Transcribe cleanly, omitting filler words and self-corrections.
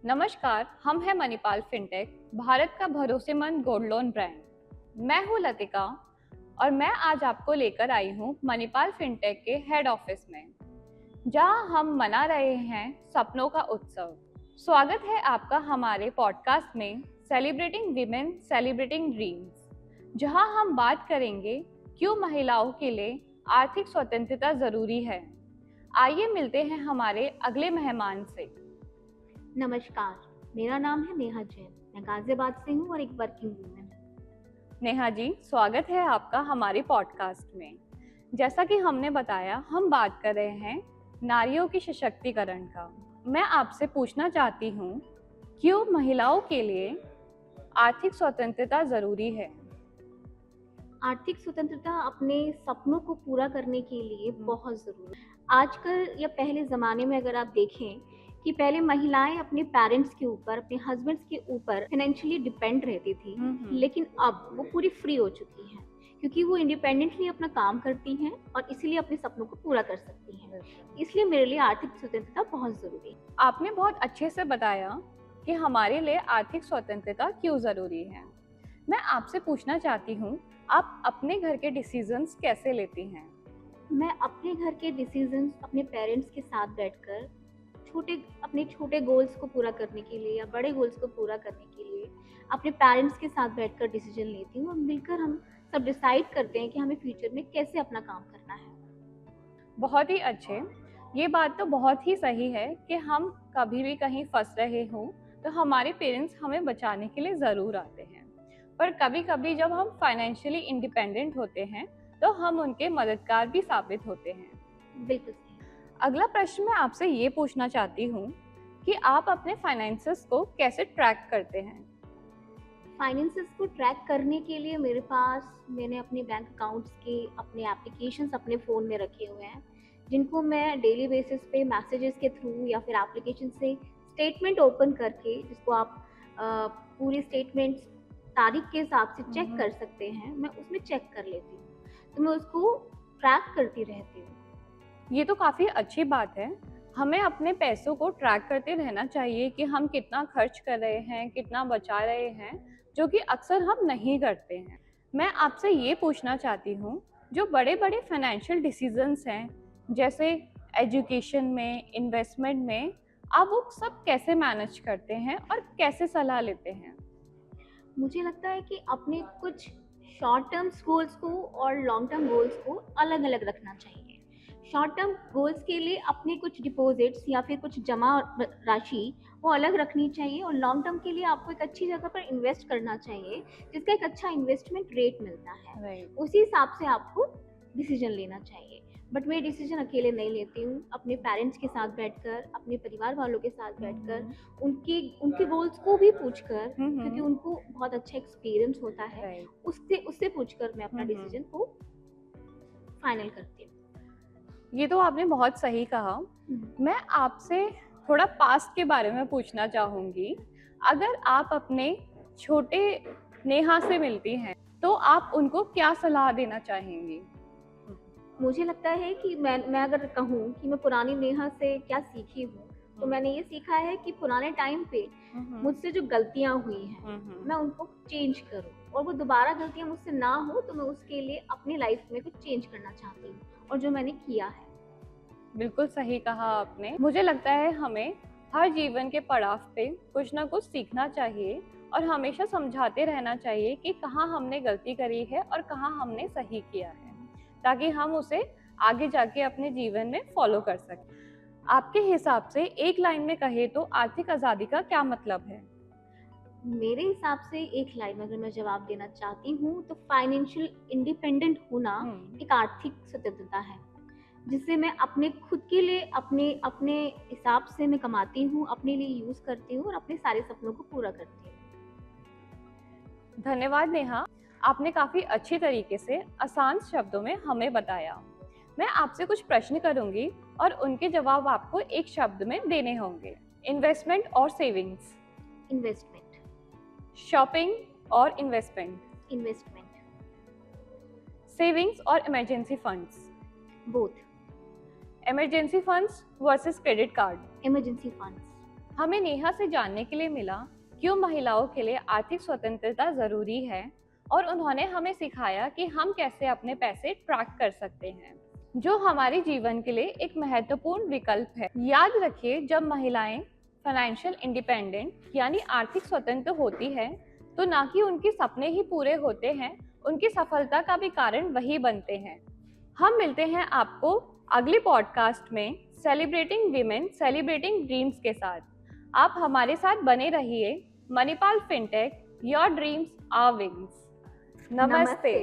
नमस्कार, हम हैं मणिपाल फिनटेक, भारत का भरोसेमंद गोल्ड लोन ब्रांड। मैं हूं लतिका और मैं आज आपको लेकर आई हूं मणिपाल फिनटेक के हेड ऑफिस में, जहां हम मना रहे हैं सपनों का उत्सव। स्वागत है आपका हमारे पॉडकास्ट में सेलिब्रेटिंग विमेन सेलिब्रेटिंग ड्रीम्स, जहां हम बात करेंगे क्यों महिलाओं के लिए आर्थिक स्वतंत्रता जरूरी है। आइए मिलते हैं हमारे अगले मेहमान से। नमस्कार, मेरा नाम है नेहा जैन। मैं गाजियाबाद से हूँ और एक वर्किंग वूमेन। नेहा जी, स्वागत है आपका हमारे पॉडकास्ट में। जैसा कि हमने बताया, हम बात कर रहे हैं नारियों की सशक्तिकरण का। मैं आपसे पूछना चाहती हूँ, क्यों महिलाओं के लिए आर्थिक स्वतंत्रता जरूरी है? आर्थिक स्वतंत्रता अपने सपनों को पूरा करने के लिए बहुत ज़रूरी है। आजकल या पहले ज़माने में अगर आप देखें कि पहले महिलाएं अपने पेरेंट्स के ऊपर, अपने हस्बैंड्स के ऊपर फाइनेंशियली डिपेंड रहती थी, लेकिन अब वो पूरी फ्री हो चुकी हैं क्योंकि वो इंडिपेंडेंटली अपना काम करती हैं और इसीलिए अपने सपनों को पूरा कर सकती हैं। इसलिए मेरे लिए आर्थिक स्वतंत्रता बहुत ज़रूरी है। आपने बहुत अच्छे से बताया कि हमारे लिए आर्थिक स्वतंत्रता क्यों जरूरी है। मैं आपसे पूछना चाहती हूँ, आप अपने घर के डिसीजंस कैसे लेती हैं? मैं अपने घर के डिसीजंस अपने पेरेंट्स के साथ बैठकर अपने छोटे गोल्स को पूरा करने के लिए या बड़े गोल्स को पूरा करने के लिए अपने पेरेंट्स के साथ बैठकर डिसीजन लेती हूँ और मिलकर हम सब डिसाइड करते हैं कि हमें फ्यूचर में कैसे अपना काम करना है। बहुत ही अच्छे। ये बात तो बहुत ही सही है कि हम कभी भी कहीं फंस रहे हों तो हमारे पेरेंट्स हमें बचाने के लिए ज़रूर आते हैं, पर कभी कभी जब हम फाइनेंशियली इंडिपेंडेंट होते हैं तो हम उनके मददगार भी साबित होते हैं। बिल्कुल सही। अगला प्रश्न मैं आपसे ये पूछना चाहती हूँ कि आप अपने फाइनेंसेस को कैसे ट्रैक करते हैं? फाइनेंसेस को ट्रैक करने के लिए मैंने अपने बैंक अकाउंट्स के अपने एप्लीकेशंस अपने फ़ोन में रखे हुए हैं, जिनको मैं डेली बेसिस पे मैसेजेस के थ्रू या फिर एप्लीकेशन से स्टेटमेंट ओपन करके, जिसको आप पूरी स्टेटमेंट्स तारीख के हिसाब से चेक कर सकते हैं, मैं उसमें चेक कर लेती हूँ। तो मैं उसको ट्रैक करती रहती हूँ। ये तो काफ़ी अच्छी बात है। हमें अपने पैसों को ट्रैक करते रहना चाहिए कि हम कितना खर्च कर रहे हैं, कितना बचा रहे हैं, जो कि अक्सर हम नहीं करते हैं। मैं आपसे ये पूछना चाहती हूँ, जो बड़े-बड़े फाइनेंशियल डिसीजंस हैं, जैसे एजुकेशन में, इन्वेस्टमेंट में, आप वो सब कैसे मैनेज करते हैं और कैसे सलाह लेते हैं? मुझे लगता है कि अपने कुछ शॉर्ट टर्म गोल्स को और लॉन्ग टर्म गोल्स को अलग अलग रखना चाहिए। शॉर्ट टर्म गोल्स के लिए अपने कुछ डिपॉजिट्स या फिर कुछ जमा राशि वो अलग रखनी चाहिए और लॉन्ग टर्म के लिए आपको एक अच्छी जगह पर इन्वेस्ट करना चाहिए, जिसका एक अच्छा इन्वेस्टमेंट रेट मिलता है। उसी हिसाब से आपको डिसीजन लेना चाहिए। बट मैं डिसीजन अकेले नहीं लेती हूँ, अपने पेरेंट्स के साथ बैठकर, अपने परिवार वालों के साथ बैठकर, उनके गोल्स को भी पूछकर, क्योंकि उनको बहुत अच्छा एक्सपीरियंस होता है, उससे पूछकर मैं अपना डिसीजन को फाइनल करती हूँ। ये तो आपने बहुत सही कहा। मैं आपसे थोड़ा पास्ट के बारे में पूछना चाहूँगी। अगर आप अपने छोटे नेहा से मिलती हैं तो आप उनको क्या सलाह देना चाहेंगी? मुझे लगता है कि मैं अगर कहूँ कि मैं पुरानी नेहा से क्या सीखी हूँ, तो मैंने ये सीखा है कि पुराने टाइम पे मुझसे जो गलतियाँ हुई हैं, मैं उनको चेंज करूँ और वो दोबारा गलतियाँ मुझसे ना हो, तो मैं उसके लिए अपनी लाइफ में कुछ चेंज करना चाहती हूँ और जो मैंने किया है। बिल्कुल सही कहा आपने। मुझे लगता है हमें हर जीवन के पड़ाव पे कुछ ना कुछ सीखना चाहिए और हमेशा समझाते रहना चाहिए कि कहाँ हमने गलती करी है और कहाँ हमने सही किया है, ताकि हम उसे आगे जाके अपने जीवन में फॉलो कर सकें। आपके हिसाब से एक लाइन में कहे तो आर्थिक आज़ादी का क्या मतलब है? मेरे हिसाब से एक लाइन में अगर मैं जवाब देना चाहती हूँ, तो फाइनेंशियल इंडिपेंडेंट होना एक आर्थिक स्वतंत्रता है, जिससे मैं अपने खुद के लिए अपने अपने हिसाब से मैं कमाती हूँ, अपने लिए यूज़ करती हूँ और अपने सारे सपनों को पूरा करती हूँ। धन्यवाद नेहा, आपने काफ़ी अच्छी तरीके से आसान शब्दों में हमें बताया। मैं आपसे कुछ प्रश्न करूंगी और उनके जवाब आपको एक शब्द में देने होंगे। इन्वेस्टमेंट और सेविंग्स? इन्वेस्टमेंट। शॉपिंग और इन्वेस्टमेंट? इन्वेस्टमेंट। सेविंग्स और emergency funds? Both. Emergency funds versus credit card? Emergency funds. हमें नेहा से जानने के लिए मिला क्यों महिलाओं के लिए आर्थिक स्वतंत्रता जरूरी है और उन्होंने हमें सिखाया कि हम कैसे अपने पैसे ट्रैक कर सकते हैं, जो हमारे जीवन के लिए एक महत्वपूर्ण विकल्प है। याद रखिए, जब महिलाएं फाइनेंशियल इंडिपेंडेंट यानी आर्थिक स्वतंत्र होती है तो ना कि उनके सपने ही पूरे होते हैं, उनकी सफलता का भी कारण वही बनते हैं। हम मिलते हैं आपको अगले पॉडकास्ट में सेलिब्रेटिंग वीमेन सेलिब्रेटिंग ड्रीम्स के साथ। आप हमारे साथ बने रहिए। Manipal fintech, your dreams are wings. नमस्ते।